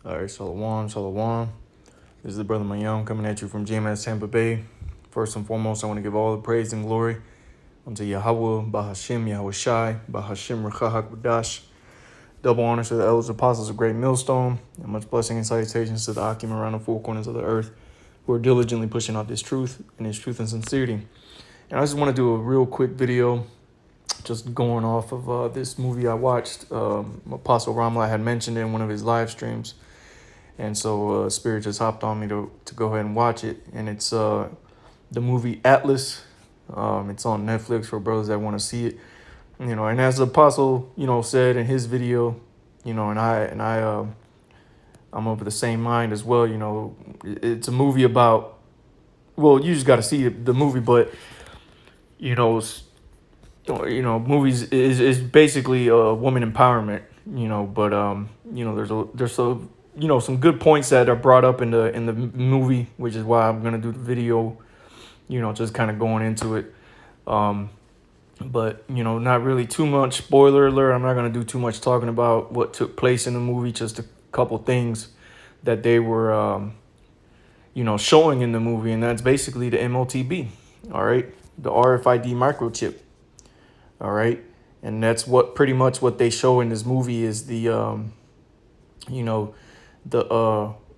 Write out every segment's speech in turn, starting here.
All right, Shalom, Shalom. This is the brother Mayum coming at you from GMS Tampa Bay. First and foremost, I want to give all the praise and glory unto Yahweh, Bahashim, Yahweh Shai, Bahashim, Rechahak, Badash. Double honors to the elders, apostles of Great Millstone, and much blessing and salutations to the Akim around the four corners of the earth who are diligently pushing out this truth and sincerity. And I just want to do a real quick video just going off of this movie I watched. Apostle Ramla had mentioned it in one of his live streams. And so Spirit just hopped on me to go ahead and watch it. And it's the movie Atlas. It's on Netflix for brothers that want to see it. And as the apostle, said in his video, I'm of the same mind as well. It's a movie about, well, you just got to see the movie, but movies is basically woman empowerment. But there's some good points that are brought up in the movie, which is why I'm gonna do the video. Just kind of going into it. But not really too much spoiler alert. I'm not gonna do too much talking about what took place in the movie. Just a couple things that they were showing in the movie, and that's basically the MOTB. All right, the RFID microchip. All right, and that's pretty much what they show in this movie is the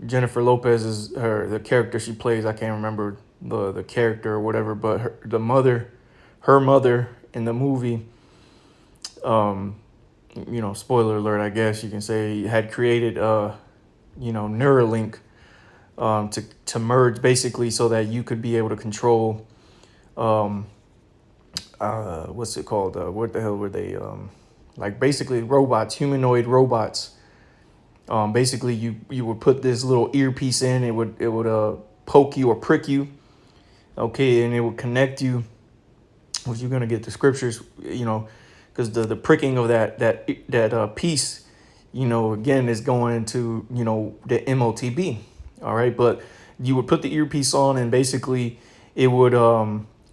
Jennifer Lopez is the character she plays. I can't remember the character or whatever, but her mother in the movie, spoiler alert, I guess you can say, had created Neuralink to merge basically so that you could be able to control what's it called? What the hell were they? Like basically robots, humanoid robots. Basically you would put this little earpiece in, it would poke you or prick you, okay, and it would connect you. Which you're gonna get the scriptures, because the pricking of that piece, again is going into the MOTB, all right. But you would put the earpiece on, and basically it would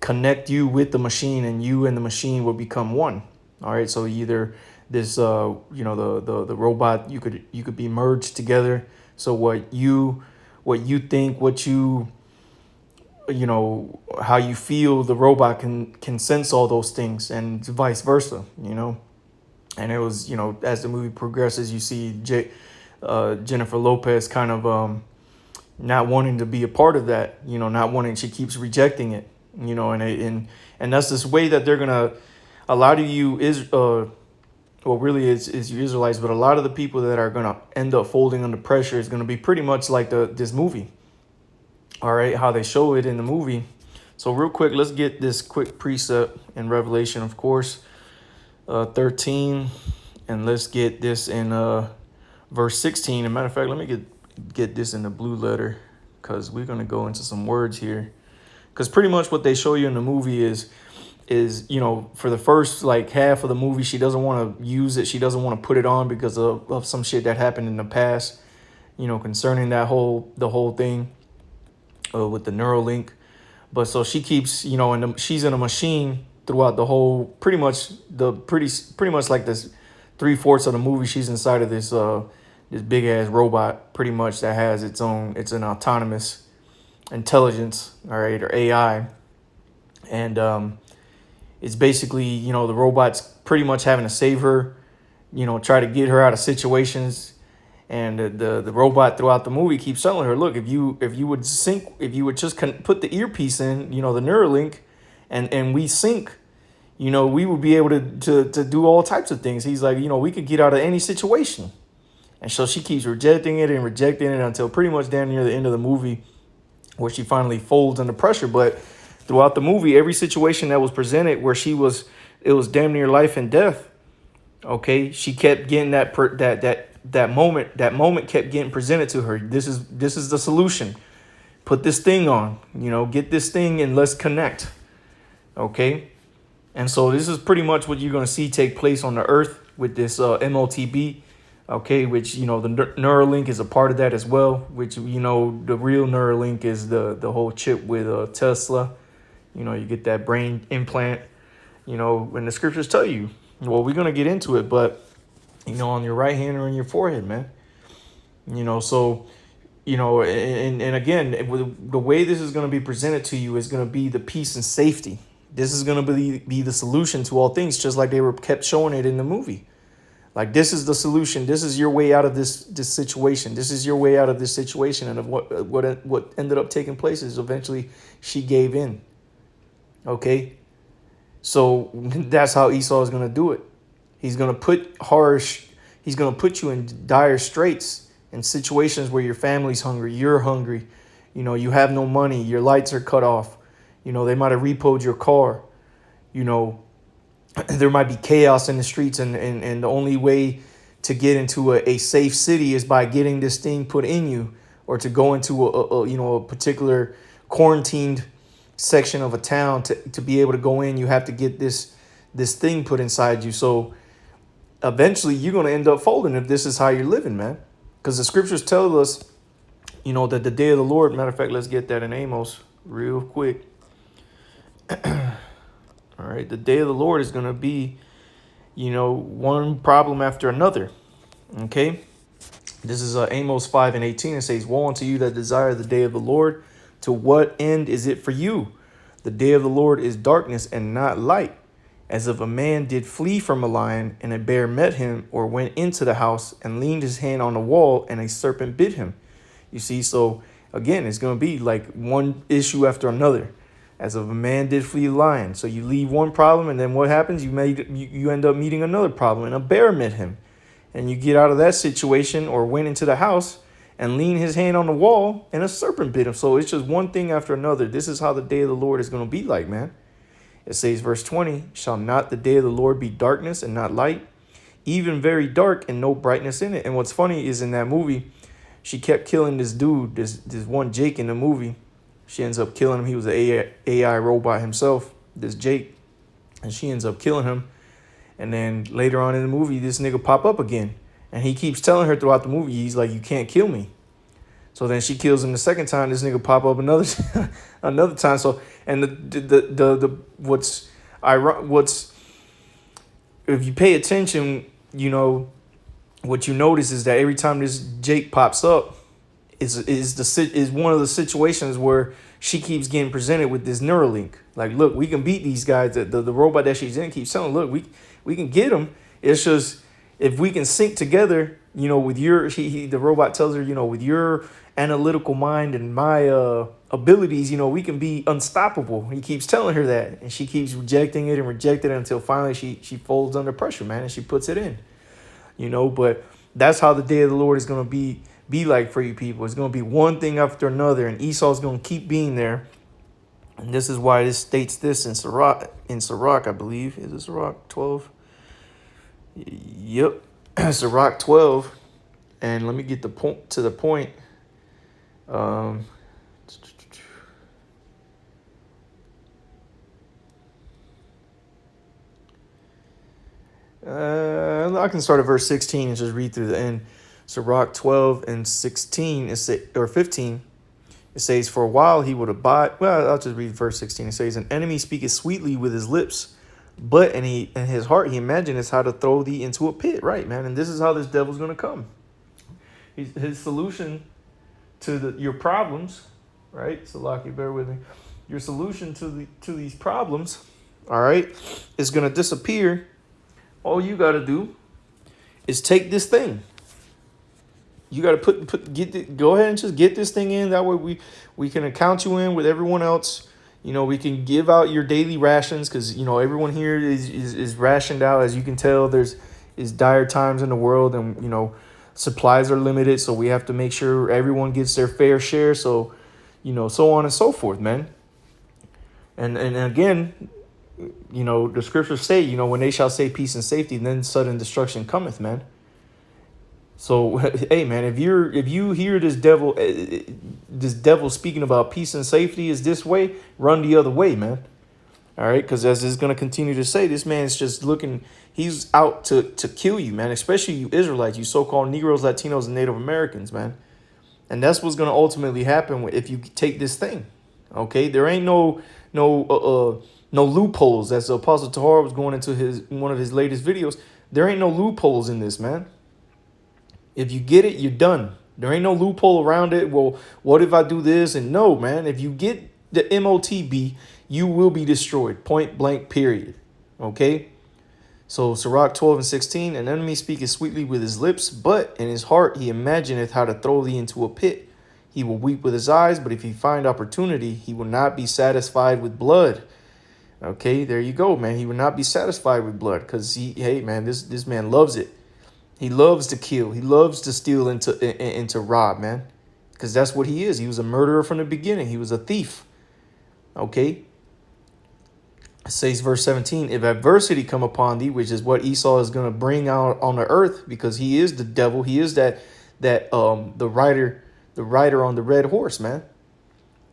connect you with the machine, and you and the machine would become one. All right, so either this the robot, you could be merged together. So what you think, how you feel, the robot can sense all those things, and vice versa. And it was, as the movie progresses, you see Jennifer Lopez kind of not wanting to be a part of that, not wanting, she keeps rejecting it, and that's this way that they're gonna, a lot of you is really is you Israelites, but a lot of the people that are gonna end up folding under pressure is gonna be pretty much like this movie. All right, how they show it in the movie. So real quick, let's get this quick precept in Revelation, of course, 13, and let's get this in verse 16. As a matter of fact, let me get this in the blue letter, because we're gonna go into some words here. Because pretty much what they show you in the movie is for the first like half of the movie, she doesn't want to use it. She doesn't want to put it on because of some shit that happened in the past, concerning the whole thing with the Neuralink. But so she keeps, she's in a machine throughout the whole, pretty much like this 3/4 of the movie. She's inside of this big ass robot, pretty much, that has it's an autonomous intelligence, all right, or AI. And it's basically, the robot's pretty much having to save her, try to get her out of situations. And the robot throughout the movie keeps telling her, look, if you would just put the earpiece in, the Neuralink, and we sync, we would be able to do all types of things. He's like, we could get out of any situation. And so she keeps rejecting it until pretty much down near the end of the movie, where she finally folds under pressure. But throughout the movie, every situation that was presented where it was damn near life and death. Okay, she kept getting that moment kept getting presented to her. This is the solution. Put this thing on, get this thing and let's connect. Okay. And so this is pretty much what you're going to see take place on the earth with this MOTB. Okay, which, the Neuralink is a part of that as well, which, the real Neuralink is the whole chip with Tesla. You get that brain implant, when the scriptures tell you. Well, we're going to get into it, but, on your right hand or in your forehead, man. So, and again, the way this is going to be presented to you is going to be the peace and safety. This is going to be the solution to all things, just like they were kept showing it in the movie. Like, this is the solution. This is your way out of this situation. This is your way out of this situation. And of what ended up taking place is eventually she gave in. Okay, so that's how Esau is going to do it. He's going to put you in dire straits, in situations where your family's hungry, you're hungry, you have no money, your lights are cut off, they might have repoed your car, there might be chaos in the streets, and the only way to get into a safe city is by getting this thing put in you, or to go into a particular quarantined section of a town. To be able to go in, you have to get this thing put inside you. So eventually you're going to end up folding if this is how you're living, man. Because the scriptures tell us, that the day of the Lord, matter of fact, let's get that in Amos real quick. All right, the day of the Lord is going to be, one problem after another. Okay, this is Amos 5:18. It says, "Woe unto you that desire the day of the Lord. To what end is it for you? The day of the Lord is darkness and not light. As if a man did flee from a lion, and a bear met him, or went into the house and leaned his hand on the wall, and a serpent bit him." You see, so again, it's going to be like one issue after another. As if a man did flee a lion. So you leave one problem, and then what happens? You end up meeting another problem, and a bear met him. And you get out of that situation, or went into the house and leaned his hand on the wall, and a serpent bit him. So it's just one thing after another. This is how the day of the Lord is going to be like, man. It says, verse 20, "Shall not the day of the Lord be darkness and not light, even very dark and no brightness in it?" And what's funny is, in that movie, she kept killing this dude, this one Jake in the movie. She ends up killing him. He was an AI robot himself, this Jake. And she ends up killing him. And then later on in the movie, this nigga pop up again. And he keeps telling her throughout the movie, he's like, "You can't kill me." So then she kills him the second time. This nigga pop up another time. So, and what's if you pay attention, what you notice is that every time this Jake pops up, is one of the situations where she keeps getting presented with this Neuralink. Like, look, we can beat these guys. The robot that she's in keeps telling, look, we can get them. It's just, if we can sync together, with your, the robot tells her, with your analytical mind and my abilities, we can be unstoppable. He keeps telling her that, and she keeps rejecting it until finally she folds under pressure, man, and she puts it in. But that's how the day of the Lord is going to be like for you people. It's going to be one thing after another, and Esau's going to keep being there. And this is why this states this in Sirach, I believe. Is it Sirach 12? Yep. Sirach 12. And let me get the point. I can start at verse 16 and just read through the end. Sirach 12 and 16, or 15, it says, "For a while he would abide." Well, I'll just read verse 16. It says, "An enemy speaketh sweetly with his lips, but in his heart he imagineth how to throw thee into a pit." Right, man. And this is how this devil's going to come. His solution to your problems, right? So, Lockie, bear with me. Your solution to these problems, all right, is going to disappear. All you got to do is take this thing. You got to go ahead and just get this thing in. That way we can account you in with everyone else. We can give out your daily rations, because, everyone here is rationed out. As you can tell, there's dire times in the world, and, supplies are limited. So we have to make sure everyone gets their fair share. So, so on and so forth, man. And again, the scriptures say, when they shall say peace and safety, then sudden destruction cometh, man. So, hey, man, if you hear this devil speaking about peace and safety is this way, run the other way, man. All right, because as it's going to continue to say, this man's just looking, he's out to kill you, man, especially you Israelites, you so-called Negroes, Latinos, and Native Americans, man. And that's what's going to ultimately happen if you take this thing. Okay, there ain't no loopholes. As the Apostle Tahar was going into one of his latest videos, there ain't no loopholes in this, man. If you get it, you're done. There ain't no loophole around it. Well, what if I do this? And no, man, if you get the MOTB, you will be destroyed. Point blank, period. Okay? So Sirach 12 and 16, an enemy speaketh sweetly with his lips, but in his heart he imagineth how to throw thee into a pit. He will weep with his eyes, but if he find opportunity, he will not be satisfied with blood. Okay, there you go, man. He will not be satisfied with blood because hey, man, this man loves it. He loves to kill. He loves to steal and to rob, man, because that's what he is. He was a murderer from the beginning. He was a thief. Okay. It says verse 17, if adversity come upon thee, which is what Esau is going to bring out on the earth, because he is the devil. He is the rider on the red horse, man.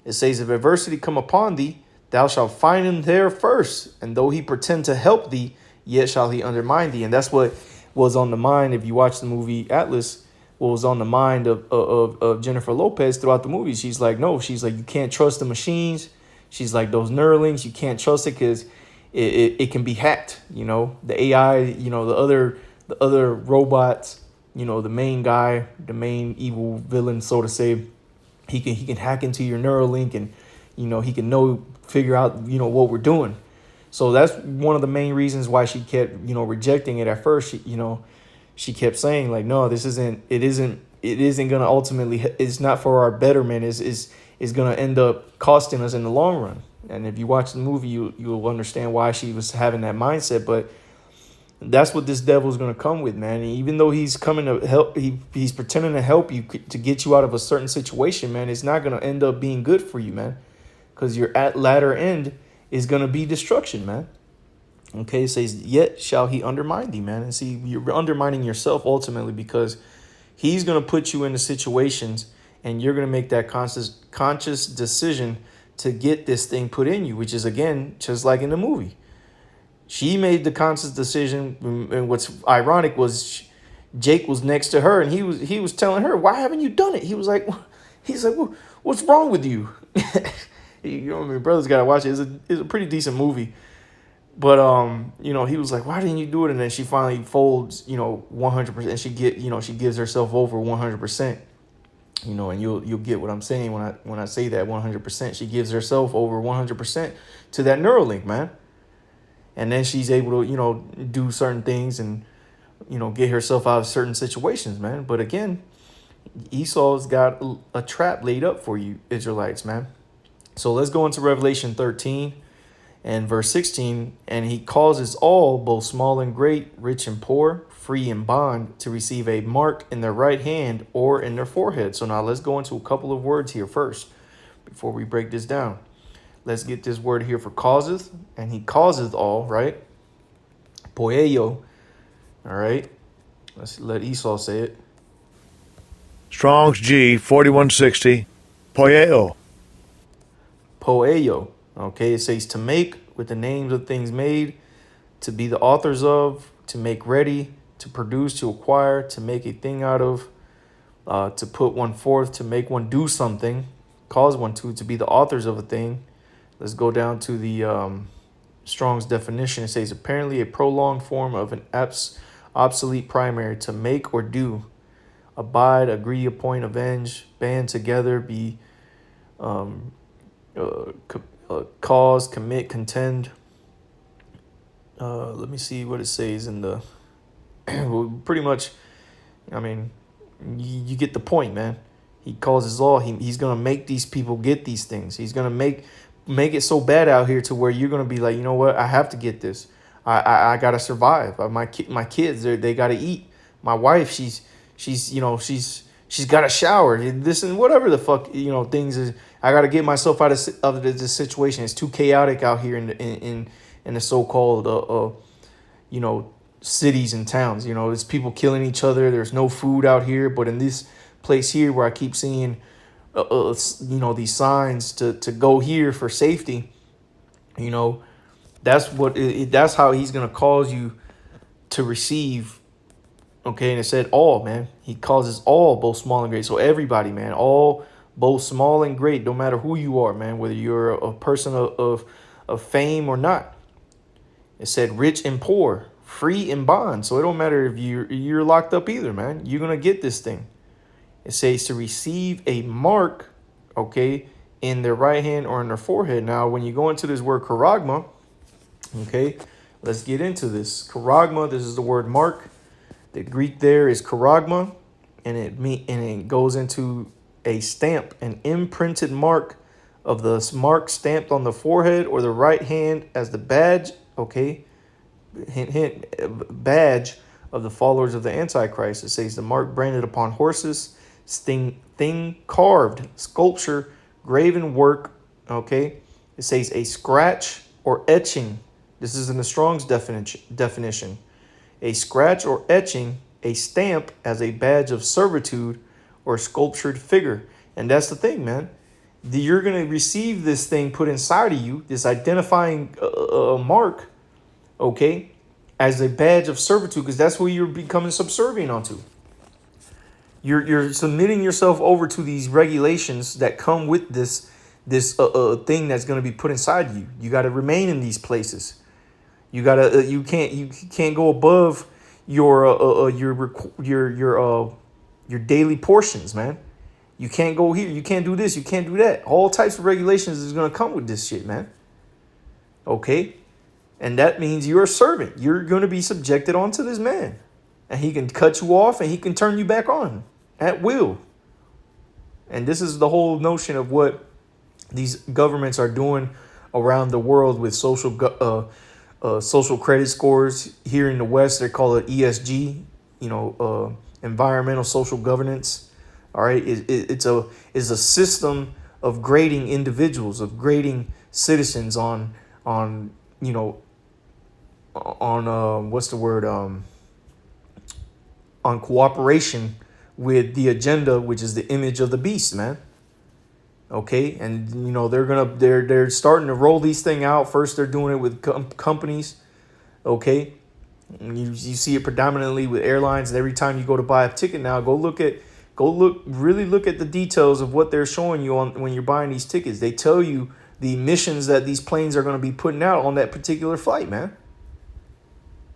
It says, if adversity come upon thee, thou shalt find him there first. And though he pretend to help thee, yet shall he undermine thee. And that's what was on the mind, if you watch the movie Atlas, what was on the mind of Jennifer Lopez throughout the movie. She's like, no, she's like, you can't trust the machines. She's like, those Neuralings, you can't trust it because it can be hacked. You know, the AI, you know, the other robots, you know, the main guy, the main evil villain, so to say, he can hack into your Neuralink and, you know, he can figure out, you know, what we're doing. So that's one of the main reasons why she kept, you know, rejecting it at first. She kept saying like, no, it isn't going to ultimately, it's not for our betterment. Is going to end up costing us in the long run. And if you watch the movie, you'll understand why she was having that mindset. But that's what this devil is going to come with, man. And even though he's coming to help, he's pretending to help you to get you out of a certain situation, man. It's not going to end up being good for you, man, because your latter end is going to be destruction, man. Okay, it says, yet shall he undermine thee, man. And see, you're undermining yourself ultimately because he's going to put you into situations and you're going to make that conscious decision to get this thing put in you, which is, again, just like in the movie. She made the conscious decision, and what's ironic was Jake was next to her, and he was telling her, why haven't you done it? He's like, well, what's wrong with you? You know, I mean, brother's got to watch it. It's a pretty decent movie. But, you know, he was like, why didn't you do it? And then she finally folds, you know, 100%. She gives herself over 100%. You know, and you'll get what I'm saying when I say that 100%. She gives herself over 100% to that Neuralink, man. And then she's able to, you know, do certain things and, you know, get herself out of certain situations, man. But again, Esau's got a trap laid up for you, Israelites, man. So let's go into Revelation 13 and verse 16. And he causes all, both small and great, rich and poor, free and bond, to receive a mark in their right hand or in their forehead. So now let's go into a couple of words here first before we break this down. Let's get this word here for causeth, and he causeth all, right? Poeo, all right? Let's let Esau say it. Strong's G 4160, poeo. Poeo, okay? It says to make, with the names of things made, to be the authors of, to make ready, to produce, to acquire, to make a thing out of, to put one forth, to make one do something, cause one to be the authors of a thing. Let's go down to the Strong's definition. It says apparently a prolonged form of an obsolete primary, to make or do, abide, agree, appoint, avenge, band together, be, cause, commit, contend. Let me see what it says in the, well, pretty much, I mean, you get the point, man. He causes all. He's going to make these people get these things. He's going to make it so bad out here to where you're going to be like, you know what? I have to get this. I got to survive. My kids, they got to eat. My wife, she's got to shower. This and whatever the fuck, you know, things is. I got to get myself out of this situation. It's too chaotic out here in the so-called, you know, cities and towns. You know, there's people killing each other. There's no food out here. But in this place here where I keep seeing, you know, these signs to go here for safety, you know, that's how he's going to cause you to receive. Okay. And it said all, man. He causes all, both small and great. So everybody, man, all, both small and great, no matter who you are, man, whether you're a person of fame or not. It said rich and poor, free and bond. So it don't matter if you're locked up either, man. You're going to get this thing. It says to receive a mark, okay, in their right hand or in their forehead. Now, when you go into this word charagma, okay, let's get into this. Charagma, this is the word mark. The Greek there is charagma, and it goes into a stamp, an imprinted mark of the mark stamped on the forehead or the right hand as the badge, okay, hint, hint, badge of the followers of the Antichrist. It says the mark branded upon horses, thing carved, sculpture, graven work, okay. It says a scratch or etching. This is in the Strong's definition. A scratch or etching, a stamp as a badge of servitude or sculptured figure. And that's the thing, man. You're going to receive this thing put inside of you, this identifying mark, okay, as a badge of servitude, because that's what you're becoming subservient onto. You're submitting yourself over to these regulations that come with this thing that's going to be put inside you. You got to remain in these places. You gotta you can't go above your daily portions, man. You can't go here. You can't do this. You can't do that. All types of regulations is gonna come with this shit, man. Okay, and that means you're a servant. You're gonna be subjected onto this man, and he can cut you off and he can turn you back on at will. And this is the whole notion of what these governments are doing around the world with social credit scores. Here in the West, they call it ESG, environmental social governance. All right, it's a system of grading individuals, of grading citizens on what's the word, on cooperation with the agenda, which is the image of the beast, man. Okay, and they're starting to roll these thing out. First, they're doing it with companies. Okay, you see it predominantly with airlines. And every time you go to buy a ticket now, really look at the details of what they're showing you on when you're buying these tickets. They tell you the emissions that these planes are going to be putting out on that particular flight, man.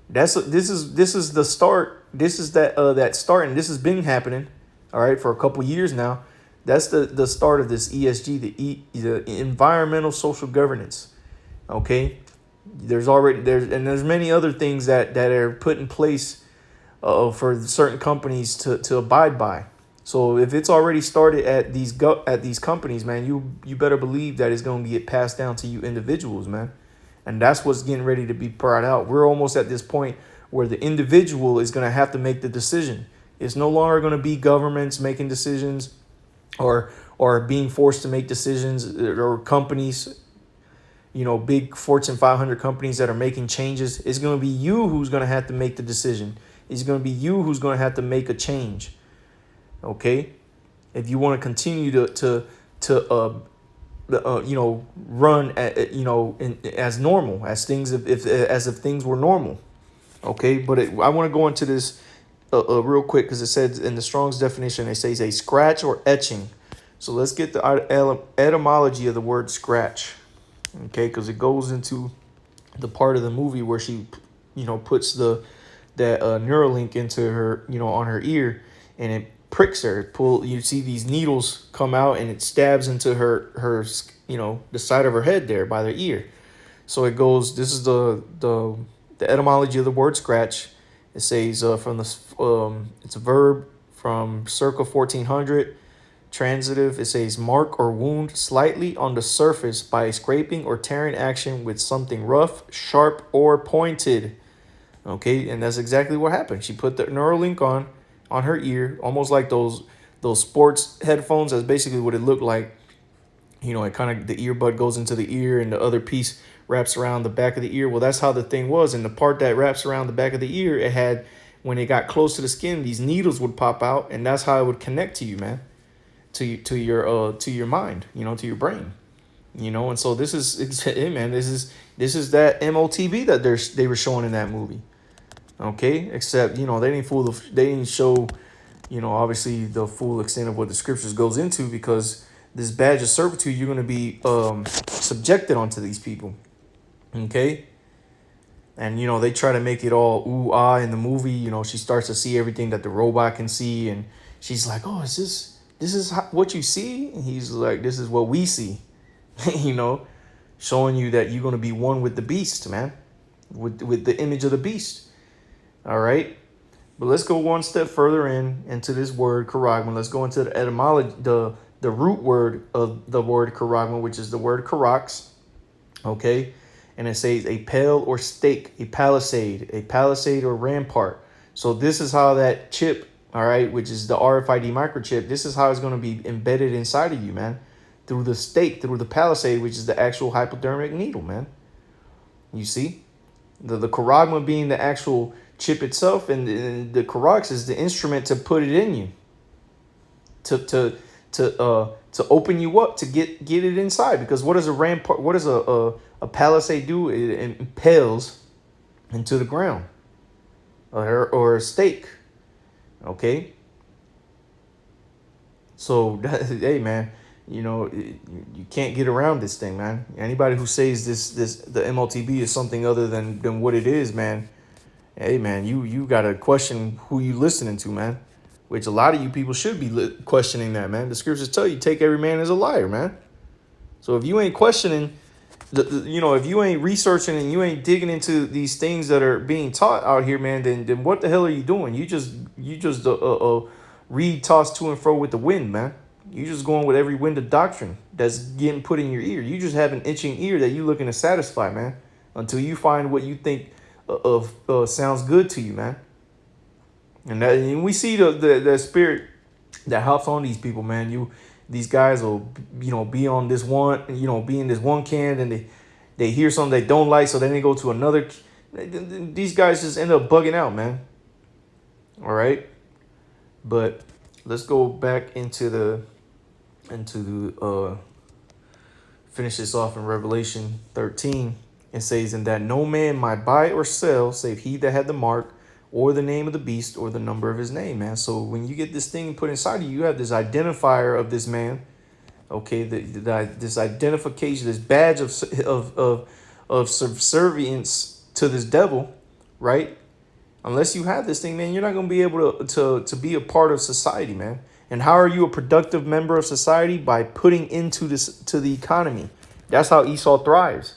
This is the start. This is that start, and this has been happening, all right, for a couple years now. That's the start of this ESG, the environmental social governance. Okay, there's many other things that are put in place for certain companies to abide by. So if it's already started at these companies, man, you better believe that it's going to get passed down to you individuals, man. And that's what's getting ready to be brought out. We're almost at this point where the individual is going to have to make the decision. It's no longer going to be governments making decisions or being forced to make decisions, or companies, big Fortune 500 companies that are making changes. It's going to be you who's going to have to make the decision. It's going to be you who's going to have to make a change. Okay, if you want to continue to run as normal, as things if things were normal. Okay, but I want to go into this real quick, because it says in the Strong's definition, it says a scratch or etching. So let's get the etymology of the word scratch. Okay, because it goes into the part of the movie where she, puts that Neuralink into her, on her ear, and it pricks her. You see these needles come out, and it stabs into her the side of her head there by the ear. So it goes. This is the etymology of the word scratch. It says it's a verb from circa 1400. Transitive, it says mark or wound slightly on the surface by a scraping or tearing action with something rough, sharp, or pointed. Okay, and that's exactly what happened. She put the Neuralink on her ear, almost like those sports headphones. That's basically what it looked like. It kind of, the earbud goes into the ear and the other piece wraps around the back of the ear. Well, that's how the thing was. And the part that wraps around the back of the ear, it had, when it got close to the skin, these needles would pop out, and that's how it would connect to you, man. To your mind, to your brain, and so this is, hey man, this is that MOTB that they were showing in that movie. Okay, except they didn't show, obviously the full extent of what the scriptures goes into, because this badge of servitude, you're going to be subjected onto these people. Okay, and they try to make it all ooh ah in the movie. She starts to see everything that the robot can see, and she's like, oh, this is what you see? And he's like, this is what we see, you know, showing you that you're going to be one with the beast, man, with the image of the beast. All right. But let's go one step further into this word charagma. Let's go into the etymology, the root word of the word charagma, which is the word charax. Okay. And it says a pale or stake, a palisade or rampart. So this is how that chip, all right, which is the RFID microchip, this is how it's going to be embedded inside of you, man. Through the stake, through the palisade, which is the actual hypodermic needle, man. You see? The charagma being the actual chip itself, and the charax is the instrument to put it in you. To open you up, to get it inside. Because what does a rampart, what does a palisade do? It impales into the ground. Or a stake. Okay? So, hey, man, you know, you can't get around this thing, man. Anybody who says the MOTB is something other than what it is, man, hey, man, you got to question who you listening to, man, which a lot of you people should be questioning that, man. The scriptures tell you, take every man as a liar, man. So if you ain't questioning, if you ain't researching and you ain't digging into these things that are being taught out here, man, then what the hell are you doing? You just reed tossed to and fro with the wind, man. You just going with every wind of doctrine that's getting put in your ear. You just have an itching ear that you looking to satisfy, man, until you find what you think of sounds good to you, man. And we see the spirit that hops on these people, man. These guys will, be on this one, be in this one camp, and they hear something they don't like, so then they go to another. These guys just end up bugging out, man. All right, but let's go back into the finish this off in Revelation 13. It says, "And that no man might buy or sell, save he that had the mark, or the name of the beast, or the number of his name," man. So when you get this thing put inside of you, you have this identifier of this man. Okay, this identification, this badge of subservience to this devil, right? Unless you have this thing, man, you're not going to be able to be a part of society, man. And how are you a productive member of society? By putting into to the economy. That's how Esau thrives.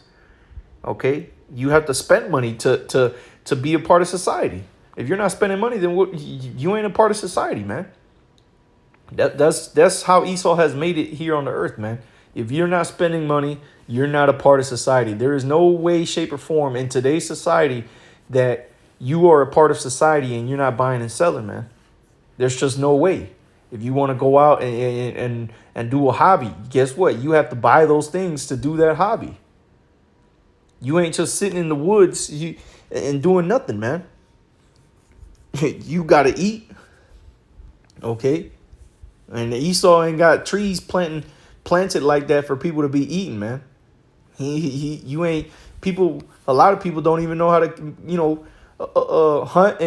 Okay, you have to spend money to be a part of society. If you're not spending money, then you ain't a part of society, man. That's how Esau has made it here on the earth, man. If you're not spending money, you're not a part of society. There is no way, shape, or form in today's society that you are a part of society and you're not buying and selling, man. There's just no way. If you want to go out and do a hobby, guess what? You have to buy those things to do that hobby. You ain't just sitting in the woods and doing nothing, man. You got to eat. Okay? And Esau ain't got trees planted like that for people to be eating, man. You ain't people. A lot of people don't even know how to, hunt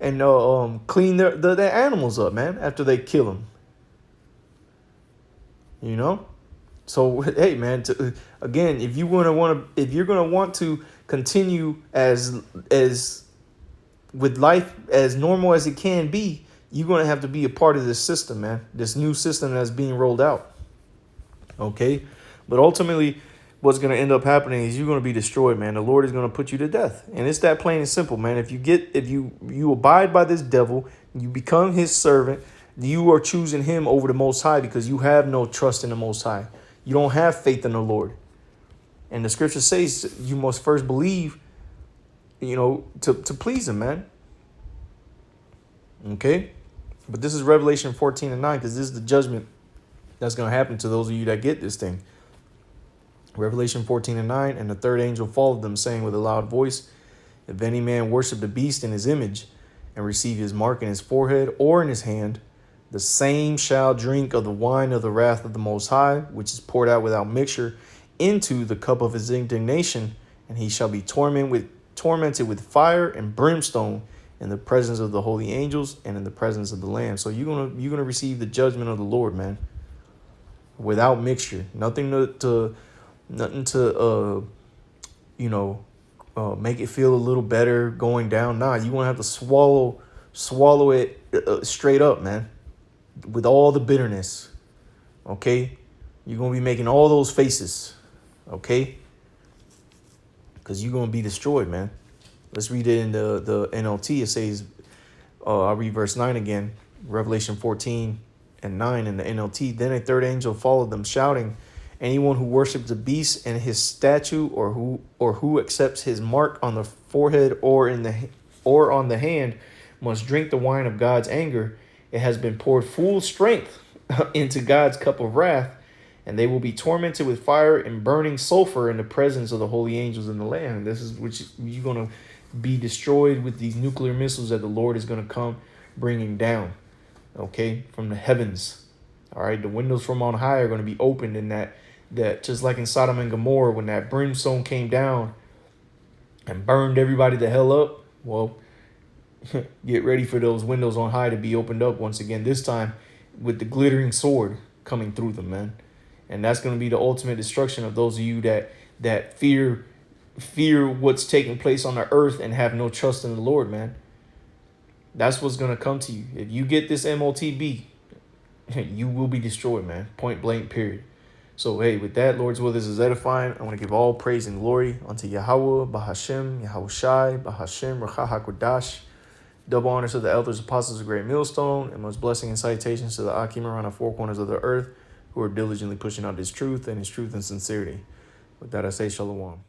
and clean their animals up, man, after they kill them. So hey, man. Again, if you're gonna want to continue as with life as normal as it can be, you're going to have to be a part of this system, man. This new system that's being rolled out. Okay? But ultimately, what's going to end up happening is you're going to be destroyed, man. The Lord is going to put you to death. And it's that plain and simple, man. If you abide by this devil, you become his servant, you are choosing him over the Most High because you have no trust in the Most High. You don't have faith in the Lord. And the scripture says you must first believe, to please him, man. Okay? But this is Revelation 14:9, because this is the judgment that's going to happen to those of you that get this thing. Revelation 14:9, "And the third angel followed them, saying with a loud voice, If any man worship the beast in his image, and receive his mark in his forehead or in his hand, the same shall drink of the wine of the wrath of the Most High, which is poured out without mixture into the cup of his indignation, and he shall be tormented with fire and brimstone in the presence of the holy angels and in the presence of the Lamb." So you're gonna receive the judgment of the Lord, man, without mixture. Nothing to make it feel a little better going down. Nah, you gonna have to swallow it straight up, man. with all the bitterness. Okay? You're going to be making all those faces. Okay? Because you're going to be destroyed, man. Let's read it in the NLT. It says, I'll read verse 9 again. Revelation 14 and 9 in the NLT. Then a third angel followed them, shouting, anyone who worships the beast and his statue, or who accepts his mark on the forehead or on the hand, must drink the wine of God's anger. It has been poured full strength into God's cup of wrath, and they will be tormented with fire and burning sulfur in the presence of the holy angels in the Lamb. This is which you're going to be destroyed with these nuclear missiles that the Lord is going to come bringing down, okay, from the heavens. All right, the windows from on high are going to be opened in that just like in Sodom and Gomorrah, when that brimstone came down and burned everybody the hell up. Well, get ready for those windows on high to be opened up once again, this time with the glittering sword coming through them, man. And that's going to be the ultimate destruction of those of you that fear what's taking place on the earth and have no trust in the Lord, man. That's what's going to come to you. If you get this MOTB, you will be destroyed, man. Point blank, period. So, hey, with that, Lord's will, this is edifying. I want to give all praise and glory unto Yahweh, Bahashem, Yahushai, Bahashem, Racha HaKodash. Double honors to the elders, apostles of Great Millstone, and most blessing and salutations to the Akim around the four corners of the earth who are diligently pushing out his truth and sincerity. With that, I say shalom.